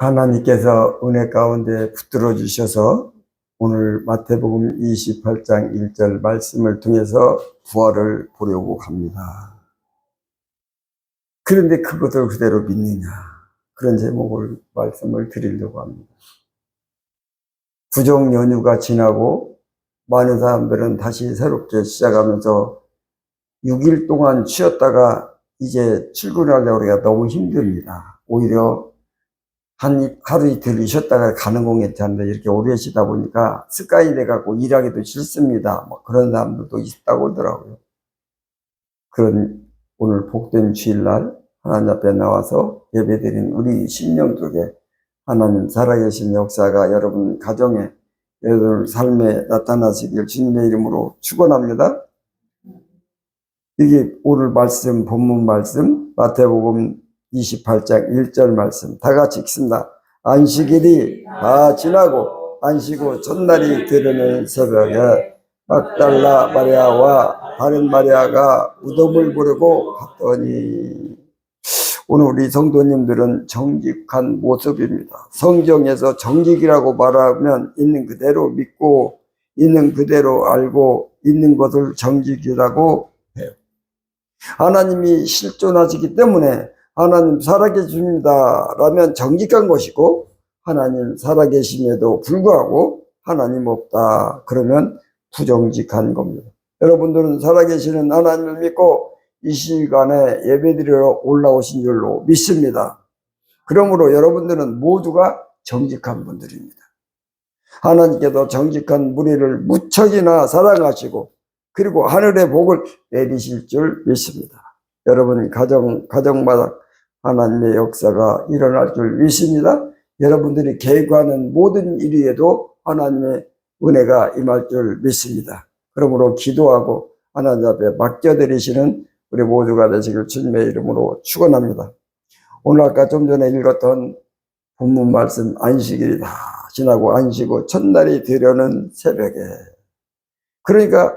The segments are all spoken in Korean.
하나님께서 은혜 가운데 붙들어 주셔서 오늘 마태복음 28장 1절 말씀을 통해서 부활을 보려고 합니다. 그런데 그것을 그대로 믿느냐, 그런 제목을 말씀을 드리려고 합니다. 구정 연휴가 지나고 많은 사람들은 다시 새롭게 시작하면서 6일 동안 쉬었다가 이제 출근하려고 하기가 너무 힘듭니다. 오히려 하루 이틀 쉬었다가 가는 거 괜찮은데 이렇게 오래 쉬다 보니까 습관이 돼갖고 일하기도 싫습니다. 뭐 그런 사람들도 있다고 하더라고요. 그런 오늘 복된 주일날 하나님 앞에 나와서 예배드린 우리 심령 속에 하나님 살아계신 역사가 여러분 가정에, 여러분 삶에 나타나시길 주님의 이름으로 축원합니다. 이게 오늘 말씀, 본문 말씀 마태복음 28장 1절 말씀 다 같이 읽습니다. 안식일이 다 지나고 안식 후 첫날이 되려는 새벽에 막달라 마리아와 다른 마리아가 무덤을 보려고 갔더니, 오늘 우리 성도님들은 정직한 모습입니다. 성경에서 정직이라고 말하면 있는 그대로 믿고 있는 그대로 알고 있는 것을 정직이라고 해요. 하나님이 실존하시기 때문에 하나님 살아계십니다 라면 정직한 것이고, 하나님 살아계심에도 불구하고 하나님 없다 그러면 부정직한 겁니다. 여러분들은 살아계시는 하나님을 믿고 이 시간에 예배드리러 올라오신 줄로 믿습니다. 그러므로 여러분들은 모두가 정직한 분들입니다. 하나님께서 정직한 무리를 무척이나 사랑하시고 그리고 하늘의 복을 내리실 줄 믿습니다. 여러분 가정마다 하나님의 역사가 일어날 줄 믿습니다. 여러분들이 계획하는 모든 일에도 하나님의 은혜가 임할 줄 믿습니다. 그러므로 기도하고 하나님 앞에 맡겨드리시는 우리 모두가 되시길 주님의 이름으로 축원합니다. 오늘 아까 좀 전에 읽었던 본문 말씀, 안식일이 다 지나고 안식 후 첫날이 되려는 새벽에, 그러니까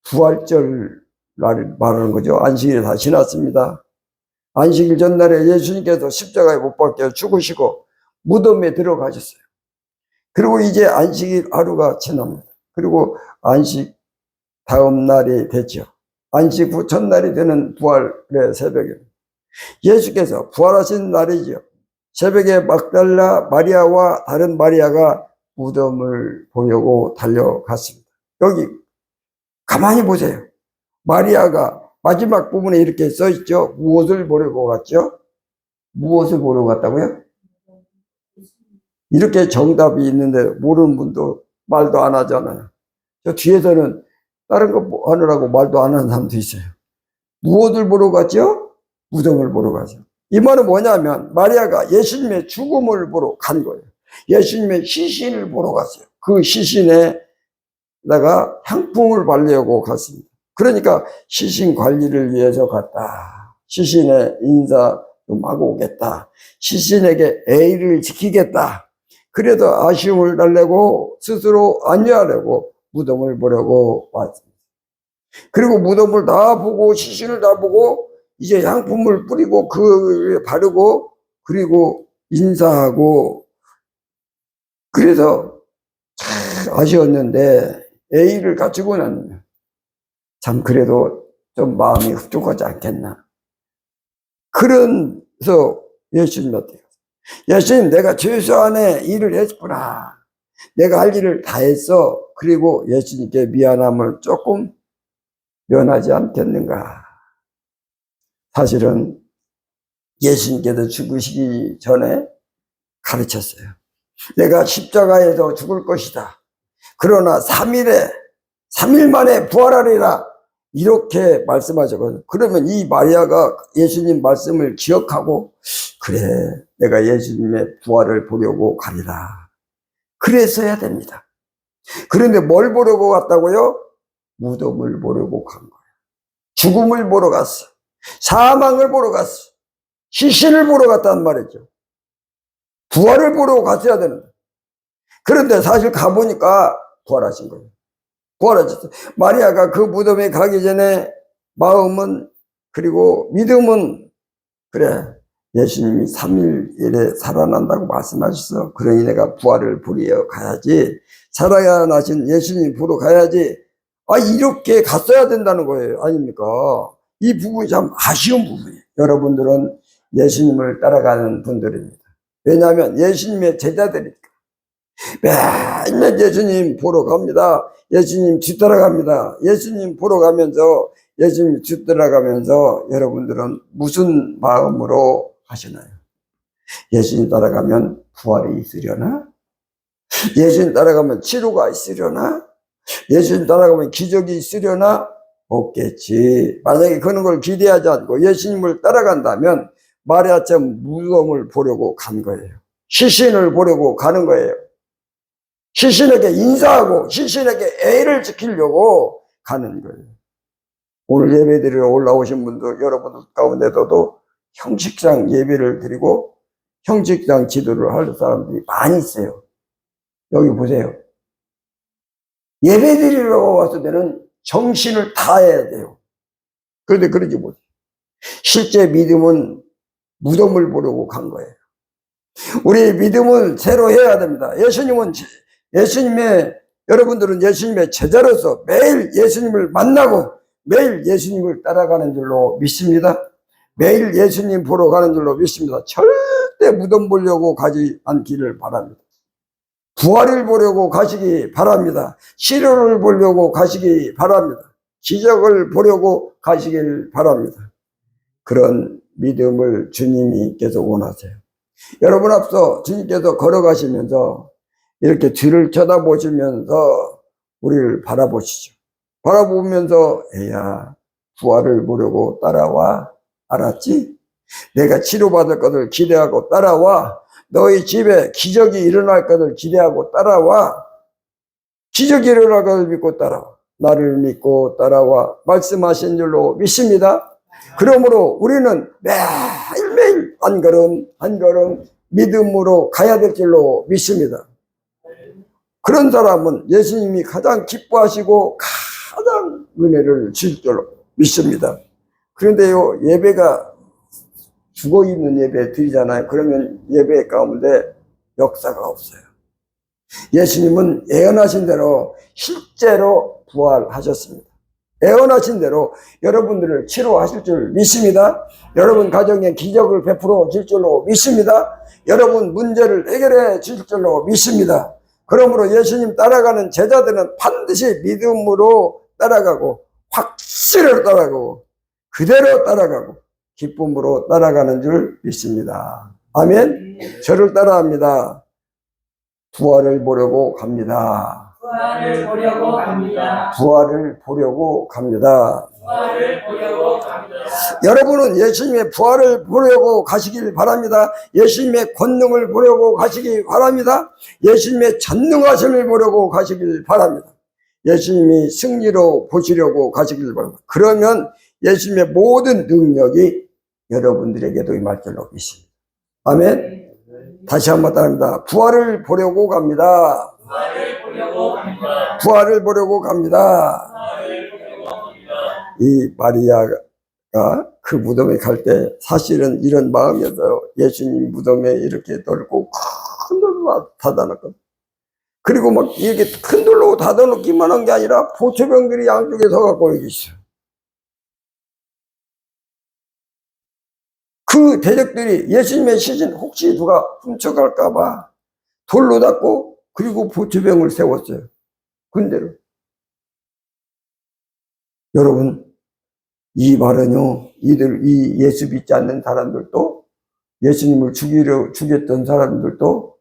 부활절 날 말하는 거죠. 안식일이 다 지났습니다. 안식일 전날에 예수님께서 십자가에 못 박혀 죽으시고 무덤에 들어가셨어요. 그리고 이제 안식일 하루가 지납니다. 그리고 안식 다음 날이 됐죠. 안식 후 첫날이 되는 부활의 새벽에 예수께서 부활하신 날이죠. 새벽에 막달라 마리아와 다른 마리아가 무덤을 보려고 달려갔습니다. 여기 가만히 보세요. 마리아가 마지막 부분에 이렇게 써있죠. 무엇을 보려고 갔죠? 무엇을 보려고 갔다고요? 이렇게 정답이 있는데 모르는 분도 말도 안 하잖아요. 저 뒤에서는 다른 거 하느라고 말도 안 하는 사람도 있어요. 무엇을 보러 갔죠? 무덤을 보러 가죠. 이 말은 뭐냐면 마리아가 예수님의 죽음을 보러 간 거예요. 예수님의 시신을 보러 갔어요. 그 시신에다가 향품을 바르려고 갔습니다. 그러니까 시신 관리를 위해서 갔다. 시신의 인사 좀 하고 오겠다. 시신에게 예의를 지키겠다. 그래도 아쉬움을 달래고 스스로 안위하려고 무덤을 보려고 왔습니다. 그리고 무덤을 다 보고 시신을 다 보고 이제 향품을 뿌리고 그 위에 바르고 그리고 인사하고, 그래서 참 아쉬웠는데 예의를 갖추고 나면 참 그래도 좀 마음이 흡족하지 않겠나. 그래서 예수님한테, 예수님 내가 최소한의 일을 했구나. 내가 할 일을 다 했어. 그리고 예수님께 미안함을 조금 면하지 않겠는가. 사실은 예수님께서 죽으시기 전에 가르쳤어요. 내가 십자가에서 죽을 것이다. 그러나 3일 만에 부활하리라. 이렇게 말씀하셨거든요. 그러면 이 마리아가 예수님 말씀을 기억하고, 그래, 내가 예수님의 부활을 보려고 가리라. 그랬어야 됩니다. 그런데 뭘 보려고 갔다고요? 무덤을 보려고 간 거예요. 죽음을 보러 갔어. 사망을 보러 갔어. 시신을 보러 갔단 말이죠. 부활을 보러 갔어야 되는데. 그런데 사실 가보니까 부활하신 거예요. 부활하셨어요. 마리아가 그 무덤에 가기 전에 마음은, 그리고 믿음은, 그래, 예수님이 3일에 살아난다고 말씀하셔서 그러니 내가 부활을 보러 가야지, 살아나신 예수님 보러 가야지, 이렇게 갔어야 된다는 거예요. 아닙니까? 이 부분이 참 아쉬운 부분이에요. 여러분들은 예수님을 따라가는 분들입니다. 왜냐하면 예수님의 제자들이니까. 매일 예수님 보러 갑니다. 예수님 뒤따라갑니다. 예수님 보러 가면서, 예수님 뒤따라가면서 여러분들은 무슨 마음으로 하시나요? 예수님 따라가면 부활이 있으려나? 예수님 따라가면 치료가 있으려나? 예수님 따라가면 기적이 있으려나? 없겠지. 만약에 그런 걸 기대하지 않고 예수님을 따라간다면 마리아처럼 무덤을 보려고 간 거예요. 시신을 보려고 가는 거예요. 시신에게 인사하고 시신에게 애를 지키려고 가는 거예요. 오늘 예배드리러 올라오신 분들, 여러분들 가운데도 형식상 예배를 드리고 형식상 기도를 할 사람들이 많이 있어요. 여기 보세요. 예배드리러 왔을 때는 정신을 다해야 돼요. 그런데 그러지 못해요. 실제 믿음은 무덤을 보려고 간 거예요. 우리 믿음을 새로 해야 됩니다. 여러분들은 예수님의 제자로서 매일 예수님을 만나고 매일 예수님을 따라가는 줄로 믿습니다. 매일 예수님 보러 가는 줄로 믿습니다. 절대 무덤 보려고 가지 않기를 바랍니다. 부활을 보려고 가시기 바랍니다. 치료를 보려고 가시기 바랍니다. 기적을 보려고 가시길 바랍니다. 그런 믿음을 주님께서 원하세요. 여러분 앞서 주님께서 걸어가시면서 이렇게 뒤를 쳐다보시면서 우리를 바라보시죠. 바라보면서 애야, 부활을 보려고 따라와. 알았지? 내가 치료받을 것을 기대하고 따라와. 너희 집에 기적이 일어날 것을 기대하고 따라와. 기적이 일어날 것을 믿고 따라와. 나를 믿고 따라와. 말씀하신 줄로 믿습니다. 그러므로 우리는 매일매일 한 걸음 한 걸음 믿음으로 가야 될 줄로 믿습니다. 그런 사람은 예수님이 가장 기뻐하시고 가장 은혜를 주실 줄로 믿습니다. 그런데요, 예배가 죽어있는 예배 드리잖아요. 그러면 예배 가운데 역사가 없어요. 예수님은 예언하신 대로 실제로 부활하셨습니다. 예언하신 대로 여러분들을 치료하실 줄 믿습니다. 여러분 가정에 기적을 베풀어 줄 줄로 믿습니다. 여러분 문제를 해결해 줄 줄로 믿습니다. 그러므로 예수님 따라가는 제자들은 반드시 믿음으로 따라가고 확실히 따라가고 그대로 따라가고 기쁨으로 따라가는 줄 믿습니다. 아멘. 저를 따라합니다. 부활을 보려고 갑니다. 부활을 보려고 갑니다. 부활을 보려고 갑니다. 부활을 보려고 갑니다. 여러분은 예수님의 부활을 보려고 가시길 바랍니다. 예수님의 권능을 보려고 가시길 바랍니다. 예수님의 전능하심을 보려고 가시길 바랍니다. 예수님이 승리로 보시려고 가시길 바랍니다. 그러면 예수님의 모든 능력이 여러분들에게도 임할 줄로 믿습니다. 아멘. 다시 한번 따라합니다. 부활을 보려고 갑니다. 부활을 보려고 갑니다. 부활을 보려고 갑니다. 부활을 보려고 갑니다. 이 마리아가 그 무덤에 갈 때 사실은 이런 마음이었어요. 예수님 무덤에 이렇게 널고 큰 돌로 닫아놨거든요. 그리고 막 이렇게 큰 돌로 닫아놓기만 한 게 아니라 보초병들이 양쪽에 서갖고 여기 있어요. 그 대적들이 예수님의 시신 혹시 누가 훔쳐갈까봐 돌로 닫고 그리고 보초병을 세웠어요. 군대로. 여러분, 이 말은요, 이 예수 믿지 않는 사람들도 예수님을 죽였던 사람들도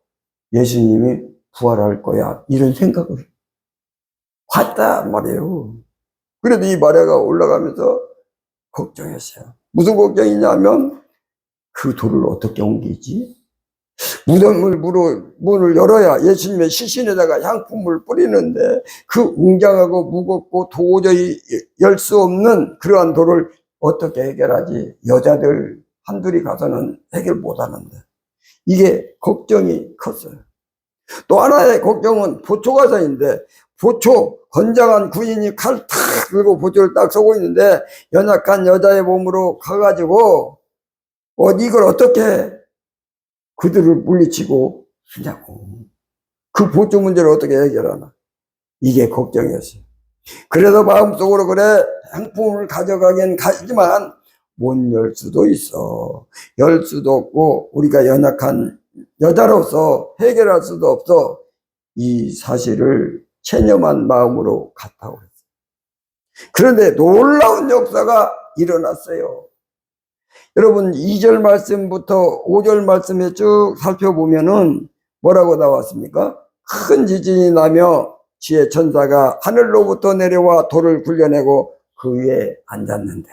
예수님이 부활할 거야. 이런 생각을 했단 말이에요. 그래도 이 마리아가 올라가면서 걱정했어요. 무슨 걱정이냐면 그 돌을 어떻게 옮기지? 문을 열어야 예수님의 시신에다가 향품을 뿌리는데 그 웅장하고 무겁고 도저히 열 수 없는 그러한 돌을 어떻게 해결하지? 여자들 한둘이 가서는 해결 못하는데 이게 걱정이 컸어요. 또 하나의 걱정은 보초가사인데 보초 건장한 군인이 칼 탁 들고 보초를 딱 쏘고 있는데 연약한 여자의 몸으로 가가지고 이걸 어떻게 그들을 물리치고 하냐고. 그 보조 문제를 어떻게 해결하나. 이게 걱정이었어요. 그래서 마음속으로 그래, 행품을 가져가긴 가지만 못 열 수도 있어. 열 수도 없고 우리가 연약한 여자로서 해결할 수도 없어. 이 사실을 체념한 마음으로 갔다고 했어요. 그런데 놀라운 역사가 일어났어요. 여러분 2절 말씀부터 5절 말씀에 쭉 살펴보면은 뭐라고 나왔습니까? 큰 지진이 나며 지혜 천사가 하늘로부터 내려와 돌을 굴려내고 그 위에 앉았는데,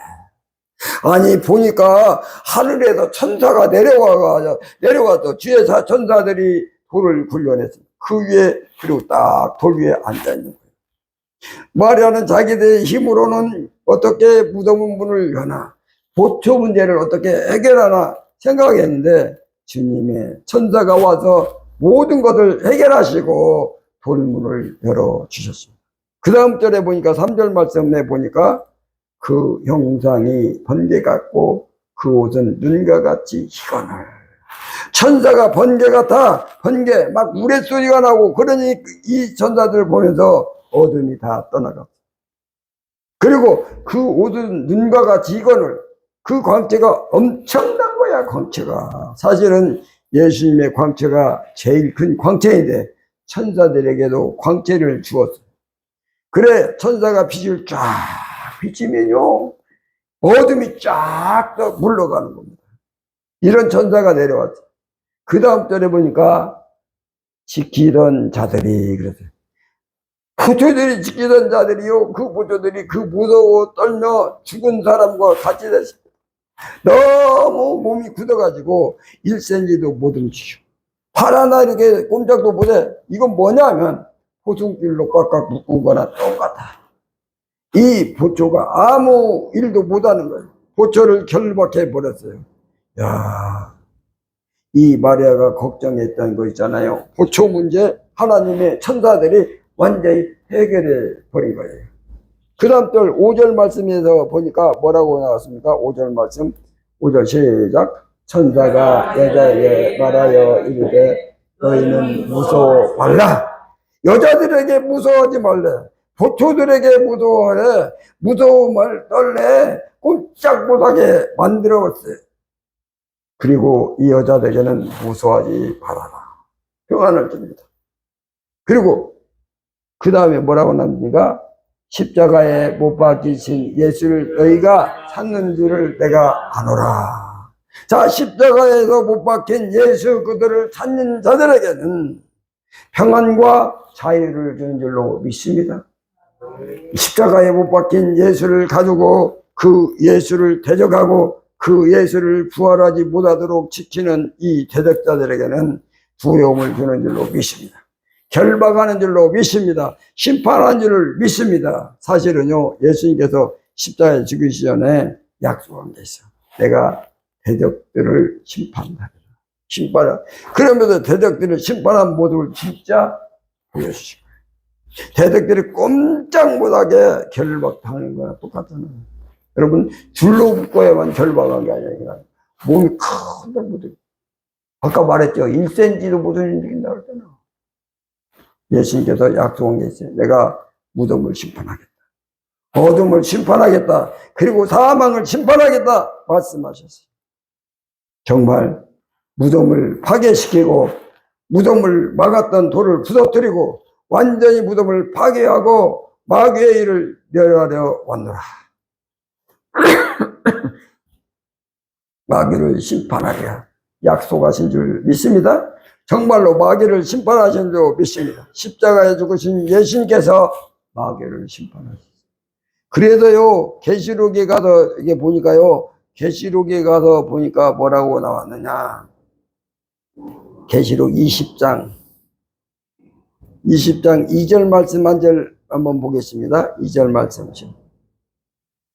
아니 보니까 하늘에서 천사가 내려와서 지혜 천사들이 돌을 굴려냈습니다. 그 위에, 그리고 딱 돌 위에 앉아있는 거예요. 마리아는 자기들의 힘으로는 어떻게 무덤 문을 여나 보초 문제를 어떻게 해결하나 생각했는데 주님의 천사가 와서 모든 것을 해결하시고 돌문을 열어주셨습니다. 그 다음 절에 보니까 3절 말씀에 보니까 그 형상이 번개 같고 그 옷은 눈과 같이 희건을, 천사가 번개 같아, 번개 막 우레소리가 나고, 그러니 이 천사들을 보면서 어둠이 다 떠나갔어. 그리고 그 옷은 눈과 같이 희건을, 그 광채가 엄청난 거야. 광채가 사실은 예수님의 광채가 제일 큰 광채인데 천사들에게도 광채를 주었어요. 그래 천사가 빛을 쫙 비치면요 어둠이 쫙 물러가는 겁니다. 이런 천사가 내려왔어요. 그 다음 절에 보니까 지키던 자들이, 그랬어요. 보초들이 지키던 자들이요, 그 보초들이 그 무서워 떨며 죽은 사람과 같이 됐어요. 너무 몸이 굳어가지고 1cm도 못 움직여. 팔 하나 이렇게 꼼짝도 못해. 이건 뭐냐면 포승줄로 꽉꽉 묶은 거나 똑같아. 이 보초가 아무 일도 못하는 거예요. 보초를 결박해 버렸어요. 야, 이 마리아가 걱정했던 거 있잖아요. 보초 문제, 하나님의 천사들이 완전히 해결해 버린 거예요. 그 다음 절 5절 말씀에서 보니까 뭐라고 나왔습니까? 5절 말씀, 5절 시작. 천사가 여자에게 말하여 이르되 너희는 무서워 말라. 여자들에게 무서워하지 말래. 보초들에게 무서워하래. 무서움을 떨래. 꼼짝 못하게 만들었어요. 그리고 이 여자들에게는 무서워하지 말아라. 평안을 줍니다. 그리고 그 다음에 뭐라고 나옵니까? 십자가에 못 박히신 예수를 너희가 찾는 줄을 내가 아노라. 자, 십자가에서 못 박힌 예수 그들을 찾는 자들에게는 평안과 자유를 주는 줄로 믿습니다. 십자가에 못 박힌 예수를 가지고 그 예수를 대적하고 그 예수를 부활하지 못하도록 지키는 이 대적자들에게는 두려움을 주는 줄로 믿습니다. 결박하는 줄로 믿습니다. 심판하는 줄을 믿습니다. 사실은요, 예수님께서 십자가에 죽으시기 전에 약속한 게 있어요. 내가 대적들을 심판하리라. 그러면서 대적들을 심판한 모습을 진짜 보여주신 거예요. 대적들이 꼼짝 못하게 결박당하는 거랑 똑같잖아요. 여러분, 줄로 묶어야만 결박한 게 아니라 몸이 큰데 못 움직여. 아까 말했죠. 1cm도 못 움직인다 그랬잖아. 예수님께서 약속한 게 있어요. 내가 무덤을 심판하겠다. 어둠을 심판하겠다. 그리고 사망을 심판하겠다. 말씀하셨어요. 정말 무덤을 파괴시키고 무덤을 막았던 돌을 부서뜨리고 완전히 무덤을 파괴하고 마귀의 일을 멸하려 왔노라. 마귀를 심판하랴 약속하신 줄 믿습니다. 정말로 마귀를 심판하신 줄 믿습니다. 십자가에 죽으신 예수님께서 마귀를 심판하셨어요. 그래서요, 계시록에 가서 이게 보니까요, 계시록에 가서 보니까 뭐라고 나왔느냐. 계시록 20장 2절 말씀 한 절 한번 보겠습니다. 2절 말씀.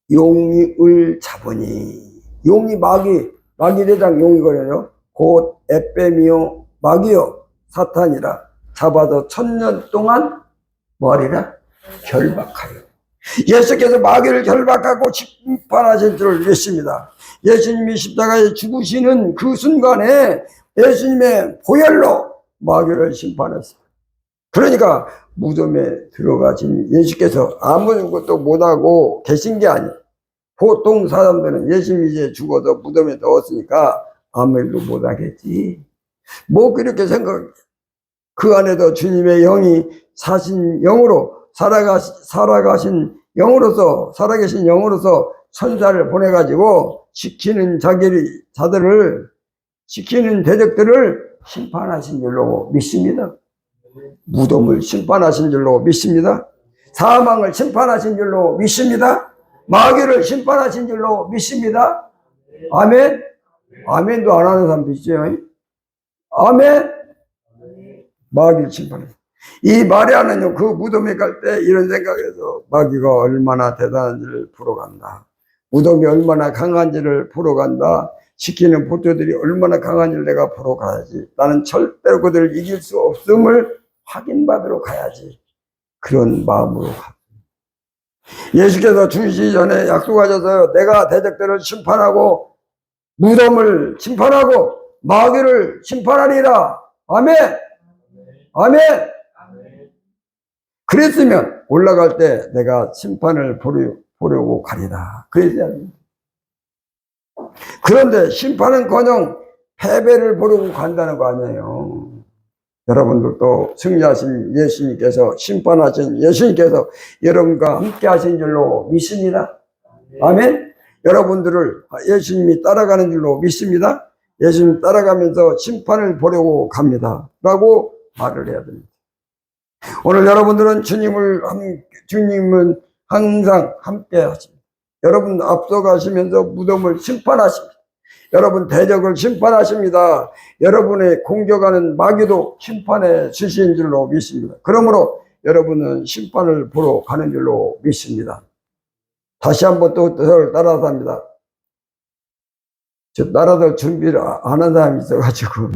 용을 잡으니, 용이 마귀 대장 용이거든요. 곧 에빼미요 마귀요 사탄이라 잡아서 1000년 동안 뭐하리라? 결박하여. 예수께서 마귀를 결박하고 심판하실 줄 믿습니다. 예수님이 십자가에 죽으시는 그 순간에 예수님의 보혈로 마귀를 심판했습니다. 그러니까 무덤에 들어가신 예수께서 아무것도 못하고 계신 게 아니에요. 보통 사람들은 예수님이 이제 죽어서 무덤에 넣었으니까 아무 일도 못하겠지. 뭐 그렇게 생각해요. 그 안에도 주님의 영이 사신 영으로 살아계신 영으로서 천사를 보내가지고 지키는 지키는 대적들을 심판하신 줄로 믿습니다. 무덤을 심판하신 줄로 믿습니다. 사망을 심판하신 줄로 믿습니다. 마귀를 심판하신 줄로 믿습니다. 아멘. 아멘도 안 하는 사람도 있어요. 아멘. 마귀를 심판했어요. 이 마리아는요, 그 무덤에 갈 때 이런 생각에서 마귀가 얼마나 대단한지를 보러 간다. 무덤이 얼마나 강한지를 보러 간다. 지키는 보조들이 얼마나 강한지를 내가 보러 가야지. 나는 절대로 그들을 이길 수 없음을 확인받으러 가야지. 그런 마음으로 가. 예수께서 죽으시기 전에 약속하셔서 내가 대적들을 심판하고 무덤을 심판하고 마귀를 심판하리라. 아멘. 아멘. 그랬으면 올라갈 때 내가 심판을 보려고 가리라. 그랬어야 합니다. 그런데 심판은커녕 패배를 보려고 간다는 거 아니에요. 여러분들도 승리하신 예수님께서, 심판하신 예수님께서 여러분과 함께 하신 줄로 믿습니다. 아멘. 여러분들을 예수님이 따라가는 줄로 믿습니다. 예수님 따라가면서 심판을 보려고 갑니다 라고 말을 해야 됩니다. 오늘 여러분들은 주님은 항상 함께 하십니다. 여러분 앞서가시면서 무덤을 심판하십니다. 여러분 대적을 심판하십니다. 여러분의 공격하는 마귀도 심판해 주신 줄로 믿습니다. 그러므로 여러분은 심판을 보러 가는 줄로 믿습니다. 다시 한번 또 저를 따라서 합니다. 저 따라서 준비를 안 한 사람이 있어가지고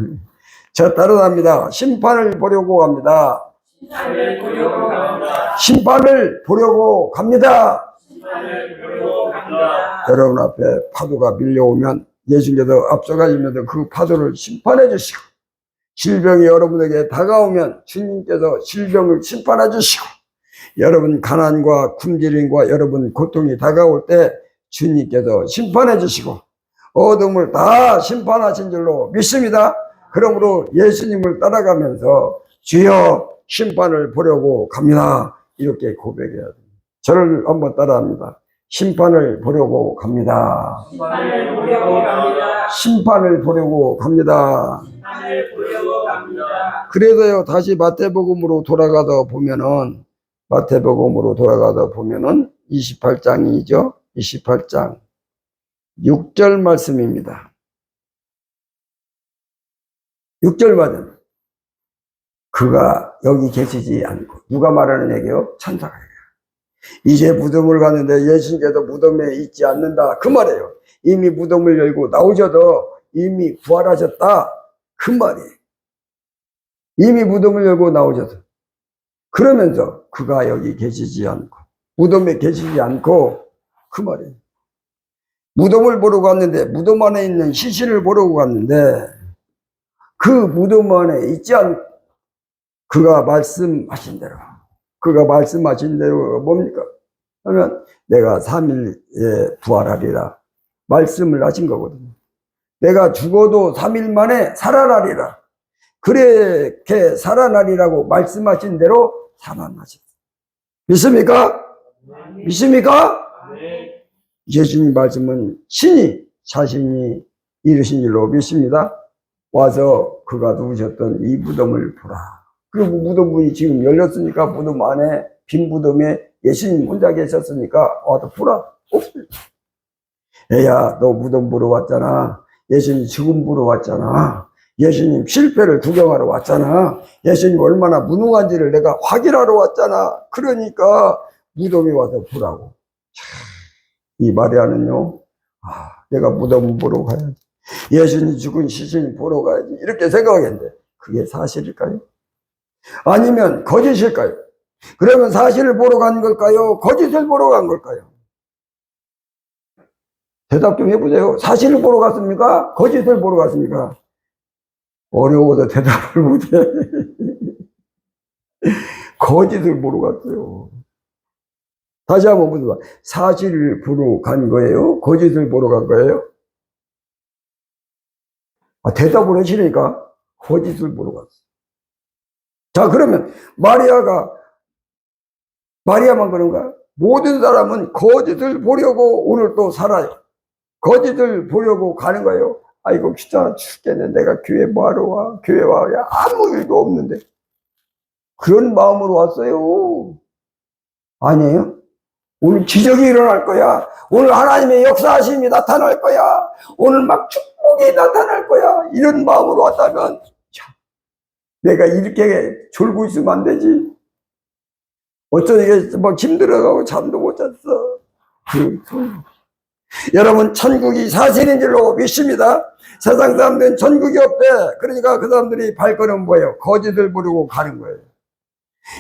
저 따라서 합니다. 심판을 보려고 갑니다. 심판을 보려고 갑니다. 심판을 보려고 갑니다. 심판을 보려고 갑니다. 여러분 앞에 파도가 밀려오면 예수님께서 앞서가시면서 그 파도를 심판해 주시고, 질병이 여러분에게 다가오면 주님께서 질병을 심판해 주시고, 여러분 가난과 굶주림과 여러분 고통이 다가올 때 주님께서 심판해 주시고 어둠을 다 심판하신 줄로 믿습니다. 그러므로 예수님을 따라가면서 주여 심판을 보려고 갑니다. 이렇게 고백해야 됩니다. 저를 한번 따라합니다. 심판을 보려고 갑니다. 심판을 보려고 갑니다. 심판을 보려고 갑니다. 심판을 보려고 갑니다. 그래서요, 다시 마태복음으로 돌아가다 보면은 28장이죠. 28장 6절 말씀입니다. 6절 말씀. 그가 여기 계시지 않고, 누가 말하는 얘기요? 천사가 얘기해요. 이제 무덤을 갔는데 예수님께서 무덤에 있지 않는다. 그 말이에요. 이미 무덤을 열고 나오셔도 이미 부활하셨다. 그 말이에요. 이미 무덤을 열고 나오셔서. 그러면서 그가 여기 계시지 않고, 무덤에 계시지 않고, 그 말이에요. 무덤을 보러 갔는데, 무덤 안에 있는 시신을 보러 갔는데, 그 무덤 안에 있지 않고, 그가 말씀하신 대로 뭡니까? 그러면 내가 3일에 부활하리라. 말씀을 하신 거거든요. 내가 죽어도 3일 만에 살아나리라. 그렇게 살아나리라고 말씀하신 대로 살아나셨어요. 믿습니까? 믿습니까? 예수님 말씀은 신이 자신이 이루신 일로 믿습니다. 와서 그가 누우셨던 이 무덤을 보라. 그리고 무덤 문이 지금 열렸으니까 무덤 안에, 빈 무덤에 예수님 혼자 계셨으니까 와서 보라. 없습니다. 애야, 너 무덤 보러 왔잖아. 예수님 죽음 보러 왔잖아. 예수님 실패를 구경하러 왔잖아. 예수님 얼마나 무능한지를 내가 확인하러 왔잖아. 그러니까 무덤에 와서 보라고. 이 마리아는요, 내가 무덤 보러 가야지. 예수님 죽은 시신 보러 가야지. 이렇게 생각했는데 그게 사실일까요? 아니면 거짓일까요? 그러면 사실을 보러 간 걸까요? 거짓을 보러 간 걸까요? 대답 좀 해보세요. 사실을 보러 갔습니까? 거짓을 보러 갔습니까? 어려워서 대답을 못해. 거짓을 보러 갔어요. 다시 한번 묻어봐. 사실을 보러 간 거예요? 거짓을 보러 간 거예요? 대답을 하시니까 거짓을 보러 갔어요. 자, 그러면 마리아만 그런가? 모든 사람은 거짓을 보려고 오늘 또 살아요. 거짓을 보려고 가는 거예요. 아이고 귀찮아 죽겠네. 내가 교회 뭐하러 와? 교회 와야 아무 일도 없는데. 그런 마음으로 왔어요. 아니에요? 오늘 기적이 일어날 거야. 오늘 하나님의 역사하심이 나타날 거야. 오늘 막 축복이 나타날 거야. 이런 마음으로 왔다면 내가 이렇게 졸고 있으면 안 되지. 어쩌다 이게 막 힘들어가고 잠도 못 잤어. 여러분, 천국이 사실인 줄로 믿습니다. 세상 사람들은 천국이 없대. 그러니까 그 사람들이 발걸음 뭐예요? 거짓을 부르고 가는 거예요.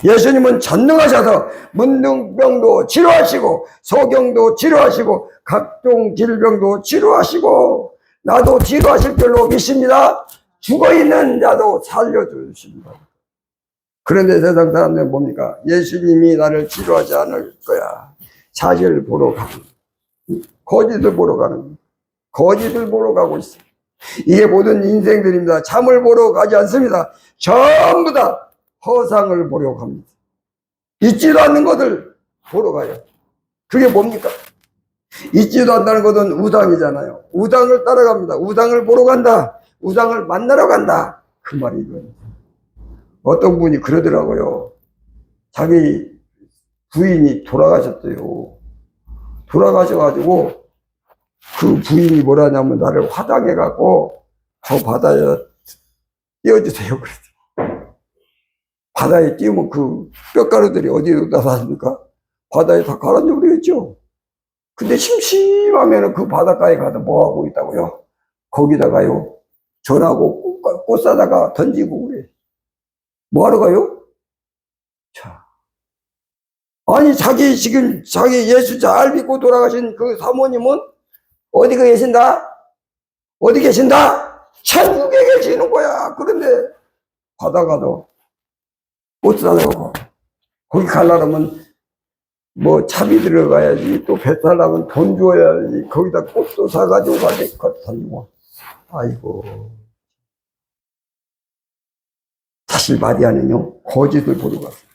예수님은 전능하셔서 문둥병도 치료하시고 소경도 치료하시고 각종 질병도 치료하시고 나도 치료하실 줄로 믿습니다. 죽어있는 자도 살려주십니다. 그런데 세상 사람들은 뭡니까? 예수님이 나를 치료하지 않을 거야. 사실을 보러 가는 거짓을 보러 가는 거짓을 보러 가고 있어요. 이게 모든 인생들입니다. 참을 보러 가지 않습니다. 전부 다 허상을 보려고 합니다. 있지도 않는 것을 보러 가요. 그게 뭡니까? 있지도 않다는 것은 우상이잖아요. 우상을 따라갑니다. 우상을 보러 간다. 우상을 만나러 간다. 그 말이 이거예요. 어떤 분이 그러더라고요. 자기 부인이 돌아가셨대요. 돌아가셔가지고 그 부인이 뭐라냐면 나를 화당해갖고 저 바다에 띄워주세요. 그랬어요. 바다에 띄우면 그 뼈가루들이 어디로 나서십니까? 바다에 다 가라앉아 버리겠죠. 근데 심심하면 그 바닷가에 가서 뭐 하고 있다고요? 거기다가요, 전하고 꽃 사다가 던지고 그래. 뭐 하러 가요? 자. 아니, 자기 예수 잘 믿고 돌아가신 그 사모님은 어디 계신다? 어디 계신다? 천국에 계시는 거야. 그런데 바다가도 꽃 사다가 거기 가려면 뭐 차비 들어가야지, 또 배 타려면 돈 줘야지, 거기다 꽃도 사가지고 가지, 던지고. 아이고. 사실 마리아는요, 거짓을 보러 갔어요.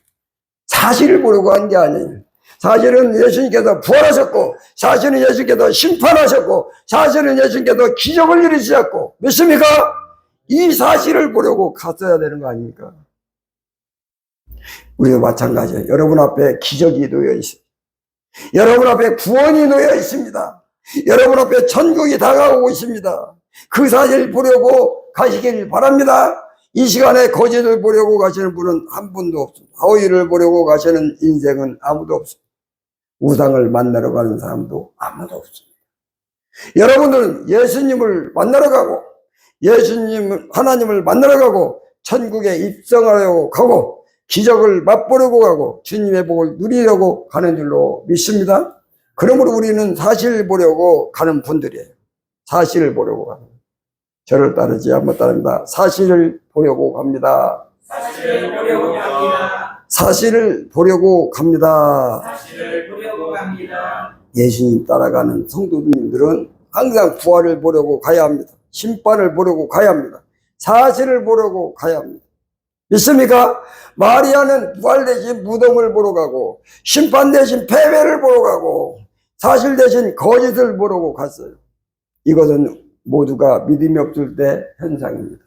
사실을 보려고 한 게 아니에요. 사실은 예수님께서 부활하셨고, 사실은 예수님께서 심판하셨고, 사실은 예수님께서 기적을 이루시셨고, 믿습니까? 이 사실을 보려고 갔어야 되는 거 아닙니까? 우리도 마찬가지예요. 여러분 앞에 기적이 놓여 있습니다. 여러분 앞에 구원이 놓여 있습니다. 여러분 앞에 천국이 다가오고 있습니다. 그 사실을 보려고 가시길 바랍니다. 이 시간에 거짓을 보려고 가시는 분은 한 분도 없습니다. 허위를 보려고 가시는 인생은 아무도 없습니다. 우상을 만나러 가는 사람도 아무도 없습니다. 여러분들은 예수님을 만나러 가고, 하나님을 만나러 가고, 천국에 입성하려고 가고, 기적을 맛보려고 가고, 주님의 복을 누리려고 가는 줄로 믿습니다. 그러므로 우리는 사실을 보려고 가는 분들이에요. 사실을 보려고 가는. 저를 따르지 한번 따릅니다. 사실을 보려고 갑니다. 사실을 보려고 갑니다. 사실을 보려고 갑니다. 사실을 보려고 갑니다. 예수님 따라가는 성도님들은 항상 부활을 보려고 가야 합니다. 심판을 보려고 가야 합니다. 사실을 보려고 가야 합니다. 믿습니까? 마리아는 부활 대신 무덤을 보러 가고, 심판 대신 패배를 보러 가고, 사실 대신 거짓을 보려고 갔어요. 이것은 모두가 믿음이 없을 때 현상입니다.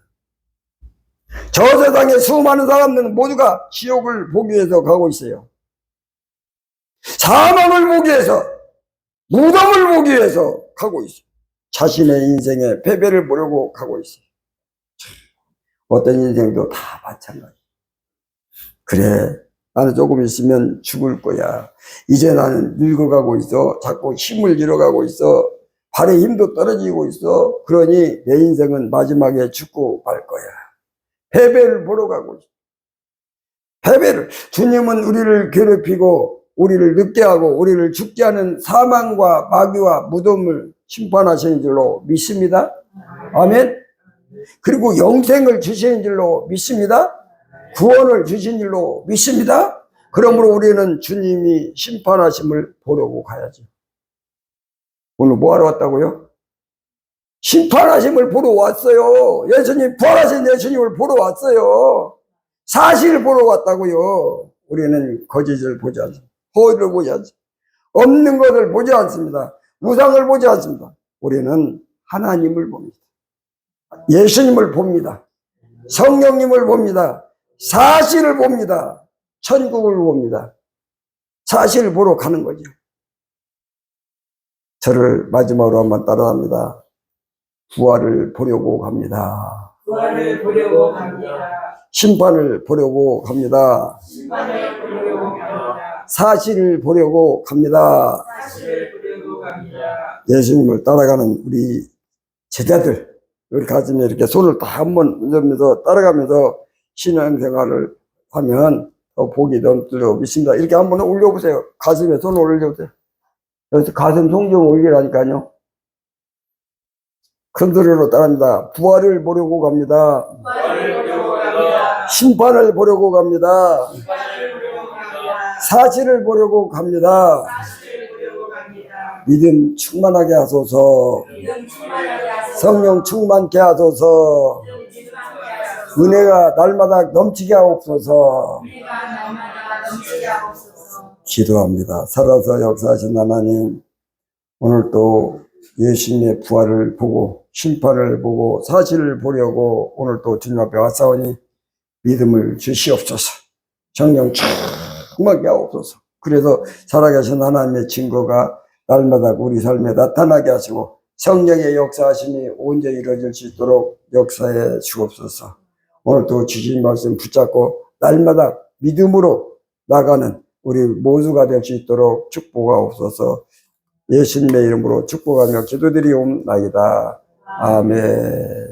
저 세상에 수많은 사람들은 모두가 지옥을 보기 위해서 가고 있어요. 사망을 보기 위해서, 무덤을 보기 위해서 가고 있어요. 자신의 인생에 패배를 보려고 가고 있어요. 어떤 인생도 다 마찬가지. 그래, 나는 조금 있으면 죽을 거야. 이제 나는 늙어가고 있어. 자꾸 힘을 잃어가고 있어. 발의 힘도 떨어지고 있어. 그러니 내 인생은 마지막에 죽고 말 거야. 패배를 보러 가고 있어. 패배를, 주님은 우리를 괴롭히고 우리를 늙게 하고 우리를 죽게 하는 사망과 마귀와 무덤을 심판하시는 줄로 믿습니다. 아멘. 그리고 영생을 주시는 줄로 믿습니다. 구원을 주신 줄로 믿습니다. 그러므로 우리는 주님이 심판하심을 보려고 가야죠. 오늘 뭐 하러 왔다고요? 심판하심을 보러 왔어요. 예수님, 부활하신 예수님을 보러 왔어요. 사실을 보러 왔다고요. 우리는 거짓을 보지 않습니다. 허위를 보지 않습니다. 없는 것을 보지 않습니다. 우상을 보지 않습니다. 우리는 하나님을 봅니다. 예수님을 봅니다. 성령님을 봅니다. 사실을 봅니다. 천국을 봅니다. 사실을 보러 가는 거죠. 저를 마지막으로 한번 따라합니다. 부활을 보려고 갑니다. 부활을 보려고 갑니다. 심판을 보려고 갑니다. 심판을 보려고 갑니다. 사실을 보려고 갑니다. 사실을 보려고 갑니다. 예수님을 따라가는 우리 제자들, 우리 가슴에 이렇게 손을 다 한번 얹으면서 따라가면서 신앙생활을 하면 더 복이 넘치려 믿습니다. 이렇게 한번 올려보세요. 가슴에 손을 올려보세요. 여기서 가슴 송 좀 올리라니까요. 큰 소리로 따라합니다. 부활을 보려고 갑니다. 부활을 보려고 갑니다. 심판을 보려고 갑니다. 심판을 보려고 갑니다. 사실을 보려고 갑니다. 사실을 보려고 갑니다. 믿음 충만하게 하소서. 믿음 충만하게 하소서. 성령 충만케 하소서. 믿음 충만하게 하소서. 은혜가 날마다 넘치게 하옵소서. 우리가 날마다 넘치게 하옵소서. 기도합니다. 살아서 역사하신 하나님, 오늘 또 예수님의 부활을 보고 심판을 보고 사실을 보려고 오늘 또 주님 앞에 왔사오니 믿음을 주시옵소서. 성령 충만케 하옵소서. 그래서 살아계신 하나님의 증거가 날마다 우리 삶에 나타나게 하시고 성령의 역사하심이 온전히 이루어질 수 있도록 역사해 주옵소서. 오늘 또 주신 말씀 붙잡고 날마다 믿음으로 나가는 우리 모두가 될 수 있도록 축복하옵소서. 예수님의 이름으로 축복하며 기도드리옵나이다. 아멘.